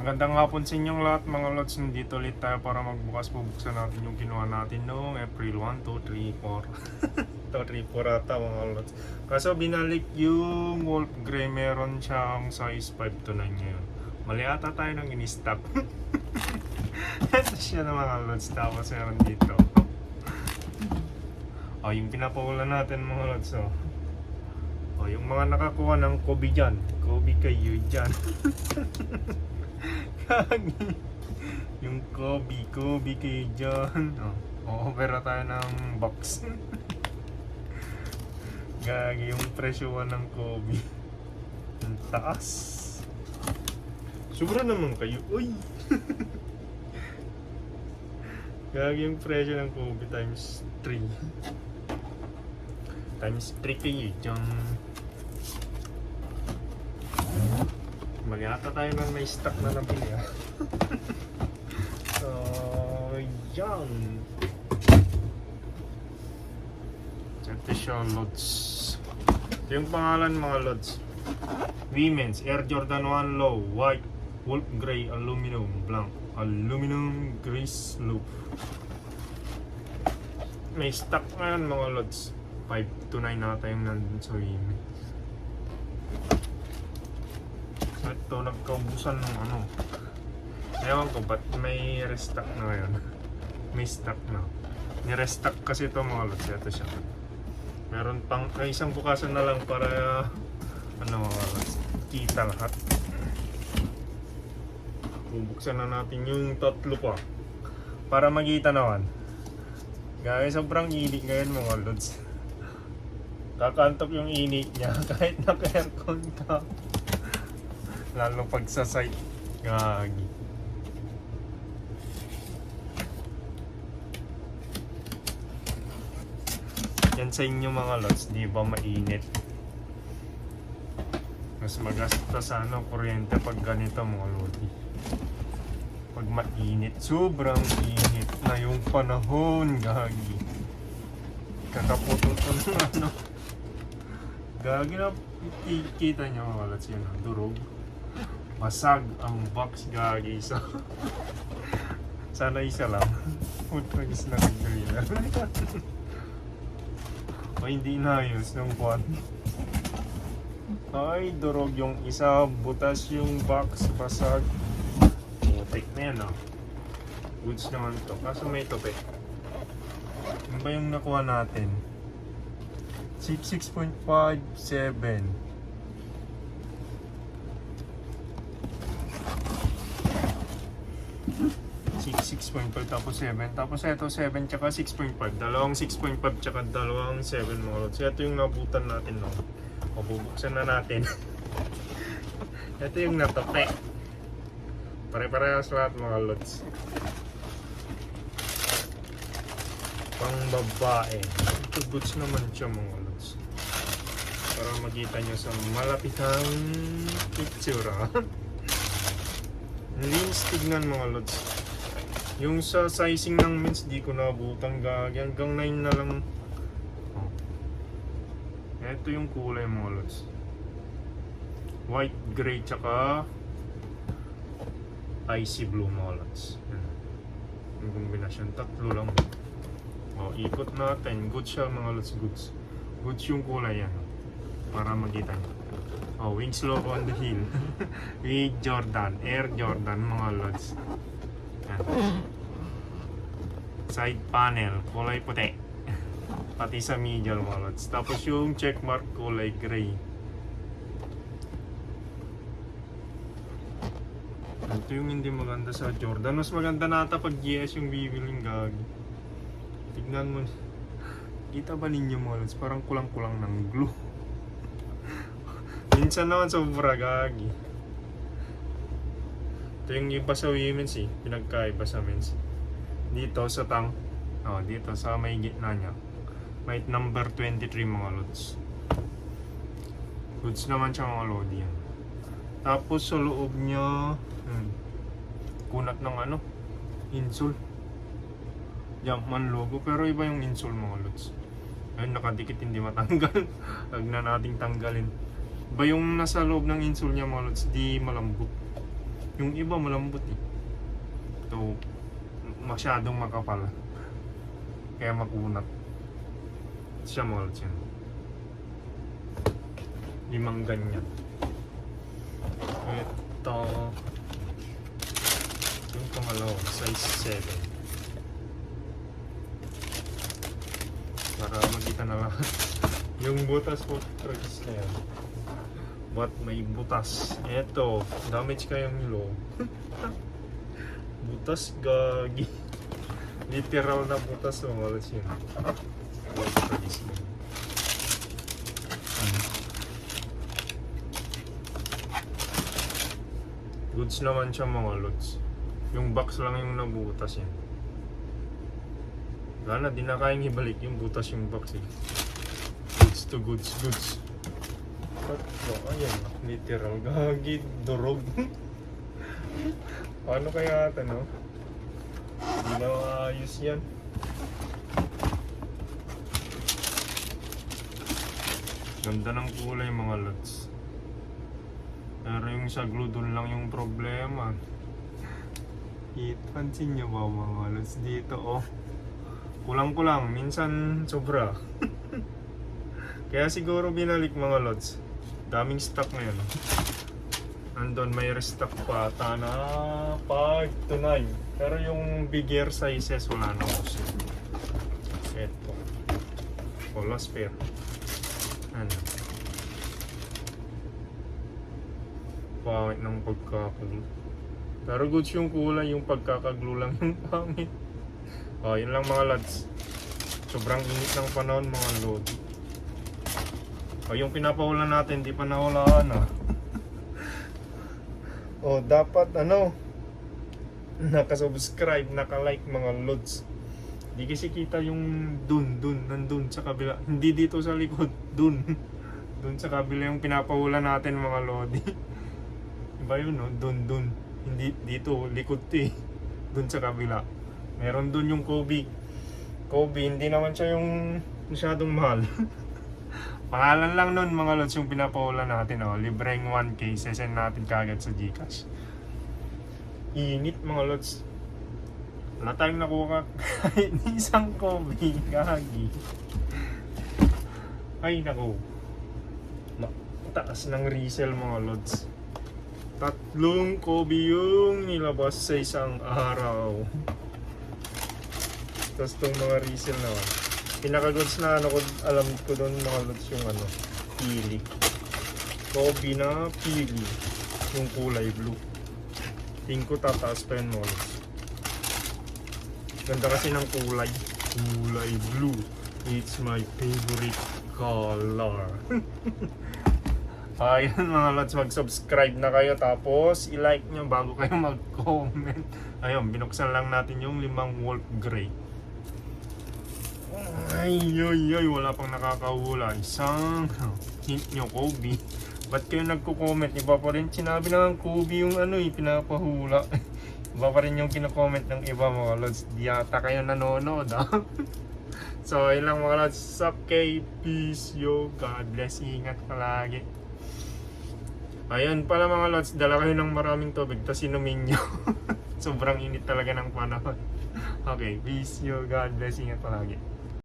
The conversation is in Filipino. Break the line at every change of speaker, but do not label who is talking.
Magandang hapon sa inyong lahat mga lods. Nandito ulit tayo para bubuksan natin yung kinuha natin noong April 1, 2, 3, 4 2, 3, 4 ata mga lods. Kaso binalik yung Wolf Grey, meron siyang size 5 to 9 ngayon. Mali ata tayo nang in-stock. Ito siya na mga lods. Tapos meron dito yung pinapaulan natin mga lods. Yung mga nakakuha ng Kobe dyan, Kobe kayo dyan. Yung Kobe kayo dyan. Opera tayo ng box. Gagi yung presyo ng Kobe. Ang taas. Sobra naman kayo. Uy! Gagi yung presyo ng Kobe times 3. Times 3 kayo dyan. Mali ata tayo nang may stock na nabili. So, yan. Ito siya, lods. Ito yung pangalan mga lods. Women's Air Jordan 1 Low White Wolf Grey Aluminum Blank Aluminum Grease Loop. May stock ngayon mga lods. 5 to 9 nata yung nandun sa women. Ito, nagkaubusan ng ewan ko ba't may restock na ngayon. May stock na. Ni-restock kasi ito mga lods. Ito siya. Meron pang isang bukasan na lang para mga lods, kita lahat. Bubuksan na natin yung tatlo pa para makita naman. Guys, sobrang init ngayon mga lods. Kakantok yung init niya kahit naka-aircon ka. Lalo pag sa site. Gagi. Yan sa inyo mga lods, di ba mainit? Mas magastos sa kuryente pag ganito mga lodi. Pag mainit, sobrang init na yung panahon. Gagi. Kakaputol ng Gagi na kita nyo mga lods yun. Durog. Masag ang box, gagi. So, sana isa lang. Food tragis na nagdalila. Hindi inayos ng kwan. Ay, durog yung isa. Butas yung box. Basag. Putik na yan Goods naman to. Kaso may tope. Ano ba yung nakuha natin? 6.57. 6.5 tapos 7. Tapos ito 7 tsaka 6.5. Dalawang 6.5 tsaka dalawang 7 mga lods. Ito yung nabutan natin Mabubuksan na natin. Ito yung natope. Pare-parehas lahat mga lods. Pang babae. Ito goods naman siya mga lods. Para makita nyo sa malapitang picture. Linis tignan mga lods. Yung sa sizing ng men's di ko nabutang gagi. Hanggang 9 na lang. Ito yung kulay mga lods. White, gray, tsaka icy blue mga lods. Yung kombinasyon. Tatlo lang. Ikot natin. Good siya mga lods. Goods yung kulay yan. Para makita nyo. Winslow on the hill. With Jordan. Air Jordan mga lods. Side panel, kulay puti. Pati sa medial mga lods. Tapos yung checkmark, kulay gray. Ito yung hindi maganda sa Jordan. Mas maganda nata pag GS yung bibiling gagi. Tignan mo. Kita ba ninyo mga lods? Parang kulang-kulang ng glue. Minsan naman sobra gagi. Ito yung iba sa women's pinagkaiba sa men's. Dito sa dito sa may gitna niya. May number 23 mga lods. Goods naman siya mga lodi yan. Tapos sa loob niya, kunat ng insole. Jumpman logo, pero iba yung insole mga lods. Ayun, nakadikit hindi matanggal. Huwag na nating tanggalin. Iba yung nasa loob ng insole niya mga lods, di malambot. Yung iba malambot eh. Ito, masyadong makapal. Kaya makunat. Siya mga lods yan. 5 ganyan. Ito. Yung pangalawa, size 7. Para makita na lahat. Yung butas po, tracks na yan. But may butas. Eto, damage kayang nilo. Butas gagi. Literal na butas o malas yun. Goods naman siya mga lods. Yung box lang yung nabutas yan. Wala na, di na kayang ibalik yung butas yung box eh. Goods to goods, goods. Ayan, literal gagi, durog. Paano kaya ito, no? Hindi na maayos yan. Ganda ng kulay mga lods. Pero yung sa glue dun lang yung problema. Pansin nyo ba mga lods dito oh. Kulang-kulang, minsan sobra. Kaya siguro binalik mga lods. Daming stock ngayon. Andun may restock pa ata na 5 to 9. Pero yung bigger sizes wala na kasi. Ito. Wala spare. Ano? Pangit ng pagkakaglue. Pero goods yung kulay, yung pagkakaglue lang yung pangit. Oh, yun lang mga lads. Sobrang init ng panahon mga load. O yung pinapahulan natin, di pa nahulaan ah. O dapat ano, nakasubscribe, nakalike mga lods. Di kasi kita yung nandun sa kabila. Hindi dito sa likod, dun sa kabila yung pinapahulan natin mga lodi. Iba yun no, dun. Hindi dito, likod to eh. Dun sa kabila. Meron dun yung Kobe, hindi naman siya yung masyadong mahal. Pangalan lang nun mga lods yung pinapahulan natin oh. Libreng 1K, sesend natin kagad sa Gcash. Init mga lods. Wala tayong nakuha kahit isang Kobe. Gagi. Ay naku. Taas ng resell mga lods. 3 Kobe yung nilabas sa isang araw. Tapos itong mga resell naman. Pinaka-goods na ano ko, alam ko doon mga lods yung ano, pili. Kobe na pili. Yung kulay blue. Tingin ko tataas pa yun mga lods. Ganda kasi ng kulay. Kulay blue. It's my favorite color. Ayun mga lods, mag-subscribe na kayo tapos i-like nyo bago kayo mag-comment. Ayun, binuksan lang natin yung 5 Wolf Grey. Ay, wala pang nakakahula. Isang hint nyo, Kobe. Ba't kayo nagko-comment? Iba pa rin, sinabi na ng Kobe yung ano pinapahula. Iba pa rin yung kino-comment ng iba mga lods. Di ata kayo nanonood ah. So, yun lang mga lods. Okay, peace, yo, God bless, ingat palagi. Ayun pala mga lods, dala kayo ng maraming tubig, tapos inumin nyo. Sobrang init talaga ng panahon. Okay, peace, yo, God bless, ingat palagi.